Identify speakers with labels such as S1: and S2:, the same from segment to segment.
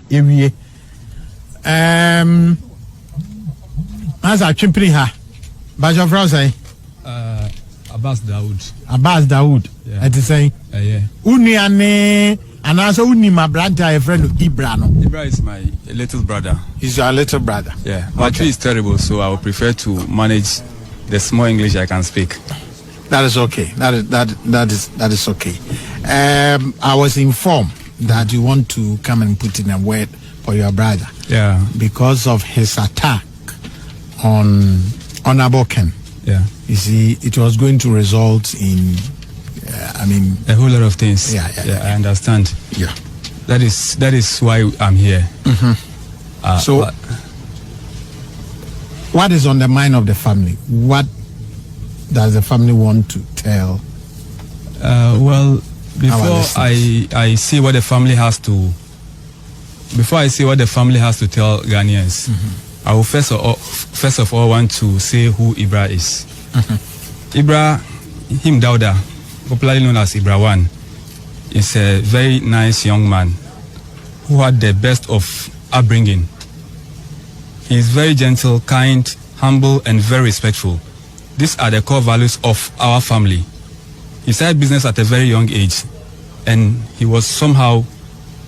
S1: ewie. As a chimpri ha. Bajo Frosay.
S2: Abbas Dawood.
S1: Abbas Dawood.
S2: Yeah.
S1: At the same.
S2: Yeah.
S1: Uniane and also my brother, a friend of Ibrah.
S2: Ibrah is my little brother.
S1: He's your little brother.
S2: Yeah. My tree is terrible, so I would prefer to manage the small English I can speak.
S1: That is okay. That is okay. I was informed that you want to come and put in a word for your brother.
S2: Yeah.
S1: Because of his attack on Agyapong.
S2: Yeah.
S1: You see, it was going to result in,
S2: a whole lot of things.
S1: Yeah.
S2: I understand.
S1: Yeah.
S2: That is why I'm here.
S1: Mm-hmm. So, what is on the mind of the family? What does the family want to tell?
S2: Well, before I see what the family has to, tell Ghanaians, I will first of all want to say who Ibrah is. Ibrah, him Dauda, popularly known as Ibrah One, is a very nice young man who had the best of upbringing. He is very gentle, kind, humble, and very respectful. These are the core values of our family. He started business at a very young age, and he was somehow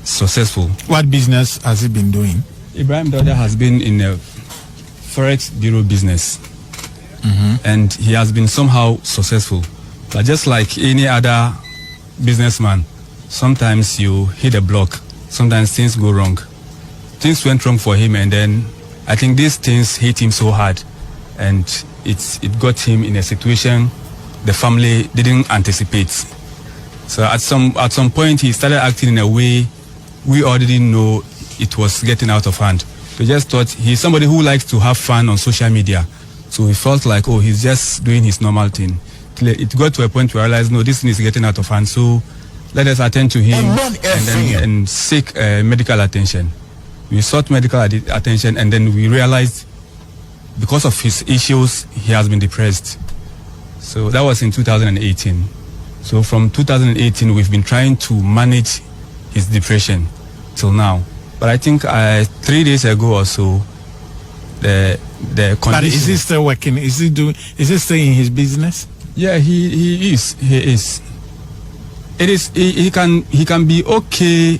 S2: successful.
S1: What business has he been doing?
S2: Ibrahim Dauda has been in a forex bureau business, and he has been somehow successful. But just like any other businessman, sometimes you hit a block, sometimes things go wrong. Things went wrong for him, and then I think these things hit him so hard, and it got him in a situation the family didn't anticipate. So at some point he started acting in a way we already know it was getting out of hand. We just thought he's somebody who likes to have fun on social media. So we felt like, he's just doing his normal thing. It got to a point where I realized, no, this thing is getting out of hand. So let us attend to him and seek medical attention. We sought medical attention, and then we realized because of his issues, he has been depressed. So that was in 2018. So from 2018, we've been trying to manage his depression till now. But I think 3 days ago or so, the condition. But is he still working? Is he still in his business? Yeah, he is. He can be okay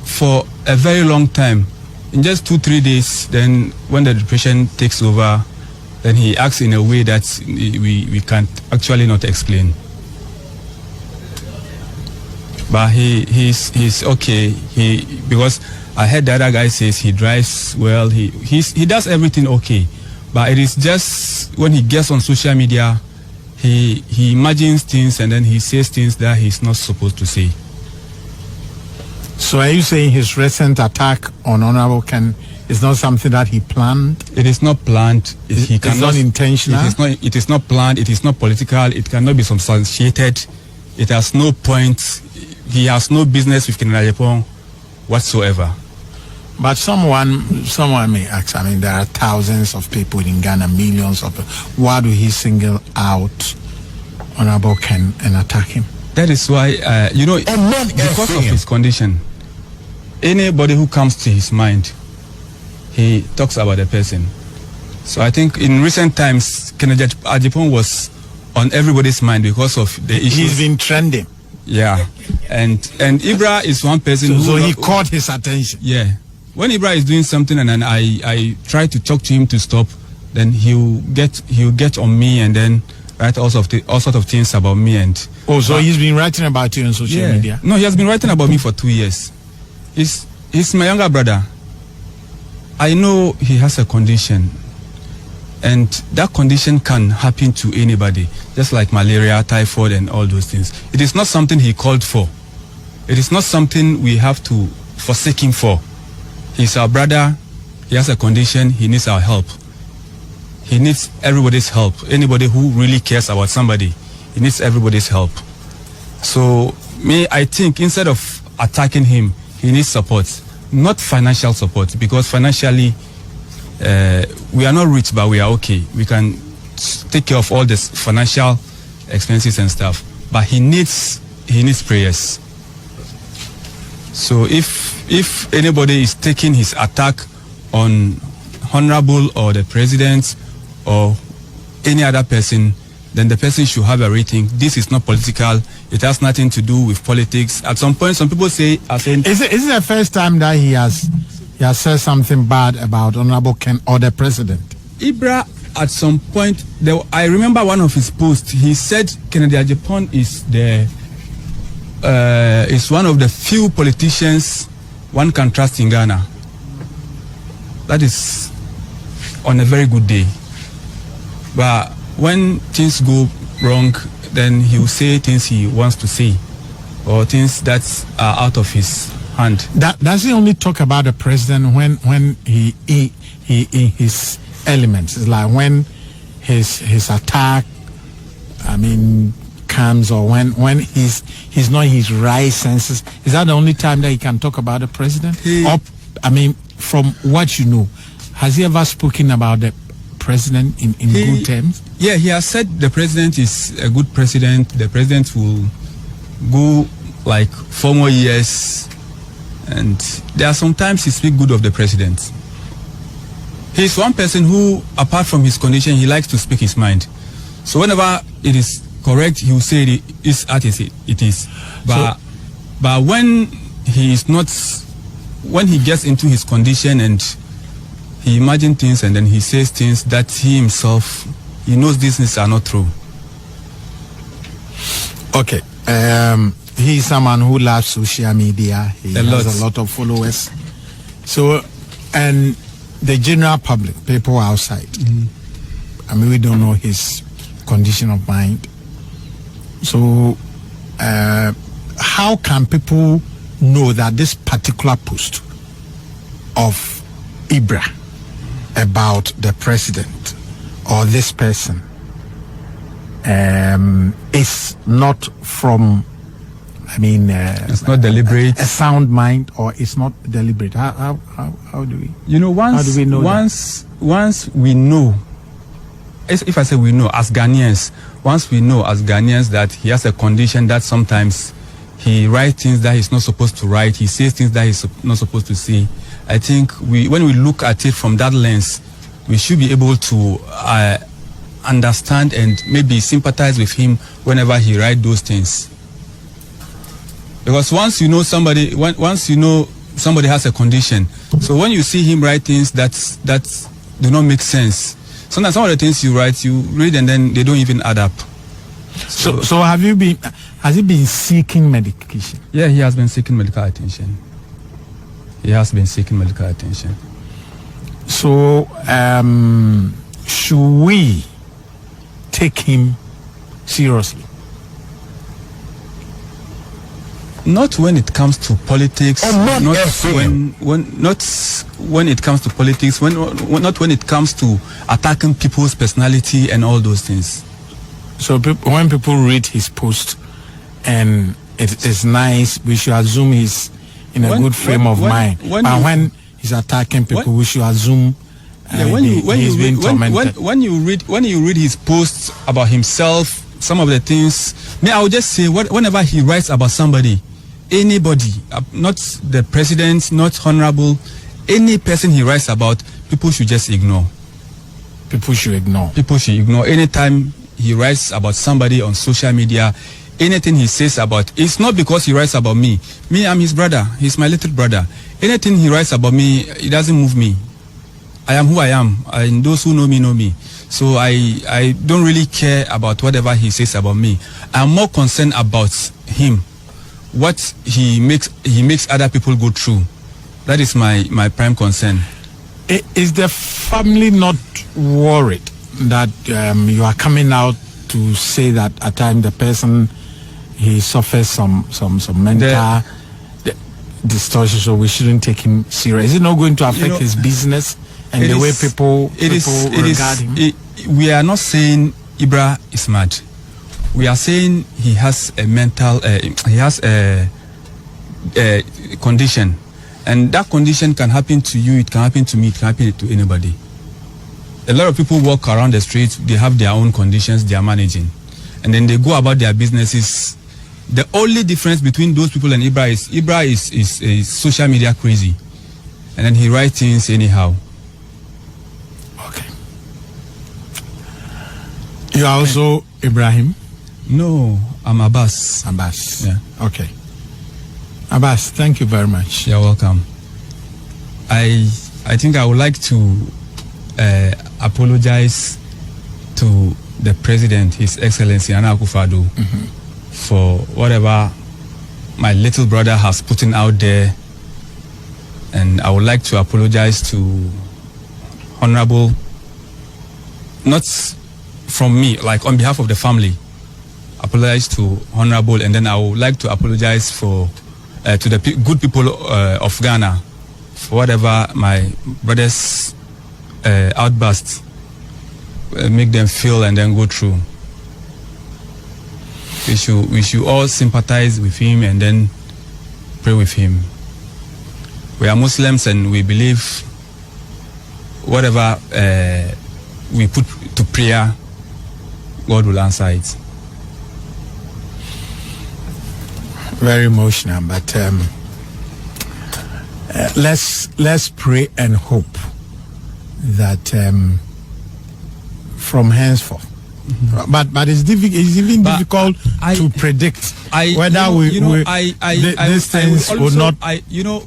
S2: for a very long time. In just 2-3 days, then when the depression takes over, then he acts in a way that we can't actually not explain. But he's okay. Because I heard the other guy says he drives well. He does everything okay. But it is just when he gets on social media, he imagines things and then he says things that he's not supposed to say. So are you saying his recent attack on Honorable Ken is not something that he planned? It is not planned. It's not intentional? It is not planned. It is not political. It cannot be substantiated. It has no point. He has no business with Agyapong whatsoever. But someone may ask, there are thousands of people in Ghana, millions of people. Why do he single out Honorable Ken and attack him? That is why, because of his condition, anybody who comes to his mind, he talks about the person. So I think in recent times, Agyapong was on everybody's mind because of the issues. He's been trending. Yeah. And Ibrah is one person so he caught his attention. Yeah. When Ibrah is doing something and then I try to talk to him to stop, then he'll get on me and then write all sorts of things about me. And so he's been writing about you on social media? No, he has been writing about me for 2 years. He's my younger brother. I know he has a condition, and that condition can happen to anybody, just like malaria, typhoid, and all those things. It is not something he called for. It is not something we have to forsake him for. He's our brother. He has a condition. He needs our help. He needs everybody's help. Anybody who really cares about somebody, he needs everybody's help. So, I think instead of attacking him, he needs support. Not financial support, because financially, we are not rich, but we are okay. We can take care of all this financial expenses and stuff. But he needs prayers. So if anybody is taking his attack on Honorable or the President or any other person, then the person should have a rethink. This is not political. It has nothing to do with politics. At some point, some people say,
S1: is it the first time that he has said something bad about Honorable Ken or the President?
S2: Ibrah, at some point, I remember one of his posts. He said Kennedy Agyapong is one of the few politicians one can trust in Ghana. That is on a very good day. But when things go wrong, then he will say things he wants to say, or things that are out of his hand.
S1: Does he only talk about the president when he in his elements? It's like when his attack, comes, or when he's not in his right senses. Is that the only time that he can talk about the president? From what you know, has he ever spoken about the president in good terms?
S2: Yeah, he has said the president is a good president. The president will go like 4 more years, and there are sometimes he speaks good of the president. He's one person who, apart from his condition, he likes to speak his mind. So whenever it is correct, he will say it is as it is. But when he is not, when he gets into his condition and he imagines things and then he says things that he himself, he knows these things are not true.
S1: Okay. He's someone who loves social media. He has a lot of followers. So, and the general public, people outside, we don't know his condition of mind. So, how can people know that this particular post of Ibrah about the president or this person is not from,
S2: it's not deliberate,
S1: a sound mind, or it's not deliberate? How do we?
S2: How do we know? Once we know, if I say we know as Ghanaians, once we know as Ghanaians that he has a condition that sometimes he writes things that he's not supposed to write, he says things that he's not supposed to say, I think when we look at it from that lens, we should be able to understand and maybe sympathize with him whenever he writes those things. Because once you know somebody has a condition, so when you see him write things that do not make sense, sometimes some of the things you write, you read and then they don't even add up.
S1: So has he been seeking medication?
S2: Yeah, he has been seeking medical attention.
S1: So, should we take him seriously?
S2: Not when it comes to politics. Not when it comes to politics. Not when it comes to attacking people's personality and all those things.
S1: So when people read his post and it is nice, we should assume he's in a good frame of mind. But when he's attacking people, we should assume he's being tormented.
S2: When you read his posts about himself, some of the things, I would just say whenever he writes about somebody, anybody, not the president, not honorable, any person he writes about, people should just ignore.
S1: People should ignore.
S2: Anytime he writes about somebody on social media, anything he says about, it's not because he writes about me. I'm his brother. He's my little brother. Anything he writes about me, it doesn't move me. I am who I am, and those who know me know me. So I don't really care about whatever he says about me. I'm more concerned about him, what he makes other people go through. That is my prime concern.
S1: Is the family not worried that you are coming out to say that at times the person, he suffers some mental distortion, so we shouldn't take him serious? Is it not going to affect his business and the way people regard him?
S2: We are not saying Ibrah is mad. We are saying he has a mental, a condition, and that condition can happen to you. It can happen to me. It can happen to anybody. A lot of people walk around the streets. They have their own conditions they are managing, and then they go about their businesses. The only difference between those people and Ibrah is social media crazy, and then he writes things anyhow.
S1: Okay. You are also Ibrahim?
S2: No, I'm Abbas.
S1: Abbas.
S2: Yeah.
S1: Okay. Abbas, thank you very much.
S2: You're welcome. I think I would like to apologize to the President, His Excellency Nana Akufo-Addo, for whatever my little brother has put in out there, and I would like to apologize to Honorable, not from me, like on behalf of the family. Apologize to Honorable, and then I would like to apologize for to the good people of Ghana for whatever my brother's outbursts make them feel and then go through. We should all sympathize with him and then pray with him. We are Muslims and we believe whatever we put to prayer, God will answer it.
S1: Very emotional, but let's pray and hope that from henceforth. But it's difficult to predict whether these things will not.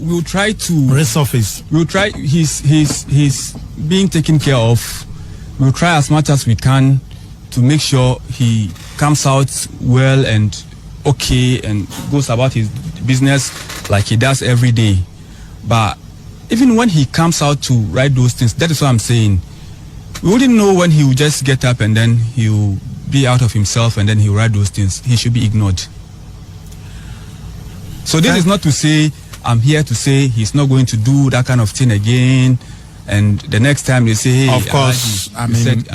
S2: We'll try to
S1: resurface.
S2: We'll try. He's being taken care of. We'll try as much as we can to make sure he comes out well and okay and goes about his business like he does every day. But even when he comes out to write those things, that is what I'm saying. We wouldn't know when he will just get up and then he will be out of himself and then he will write those things. He should be ignored. So this is not to say I'm here to say he's not going to do that kind of thing again, and the next time they say, hey,
S1: of course,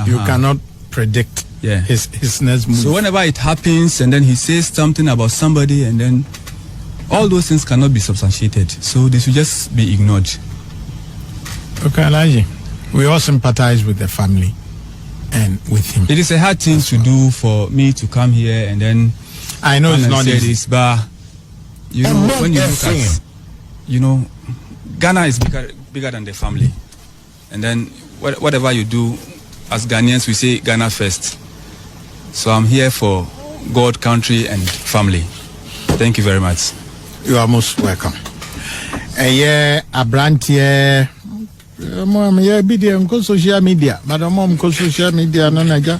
S1: you cannot predict his next move.
S2: So whenever it happens and then he says something about somebody and then all those things cannot be substantiated, so they should just be ignored.
S1: Okay, Elijah, we all sympathize with the family and with him.
S2: It is a hard thing to do for me to come here and then
S1: I know it's not easy,
S2: this, but you know, when you look at, Ghana is bigger than the family, and then whatever you do, as Ghanaians we say Ghana first. So I'm here for God, country, and family. Thank you very much.
S1: You are most welcome. Abrantie, mom, be social media, but mom social media, no naja.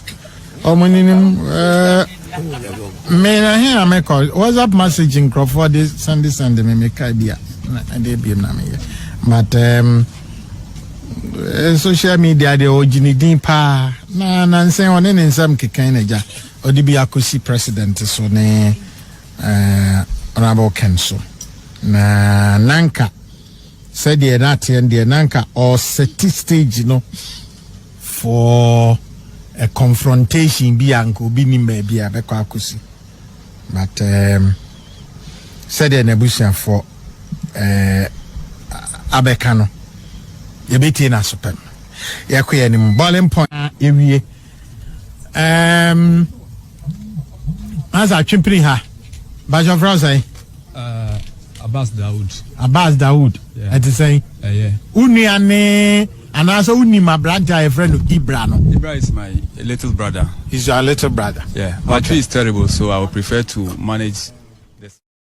S1: Me na here me call WhatsApp messaging Crawford this Sunday me make idea and they be na me. But social media the original pa na nse one ne nsam kekan na ja odi bi akosi president so ne Honorable Kenso na nanka said the that and the nanka or set stage for a confrontation bi anko bi ni ma bi abekọ akosi, but said the nebusia for abeka no yebeti na sopem yakoye ni balling point ewie as a chimping ha Bajo Frozai
S2: Abbas
S1: Dawood at the same Uniane and also Unima Branta, a friend of Ibrah.
S2: Ibrah is my little brother.
S1: He's your little brother.
S2: Yeah, but he is terrible, so I would prefer to manage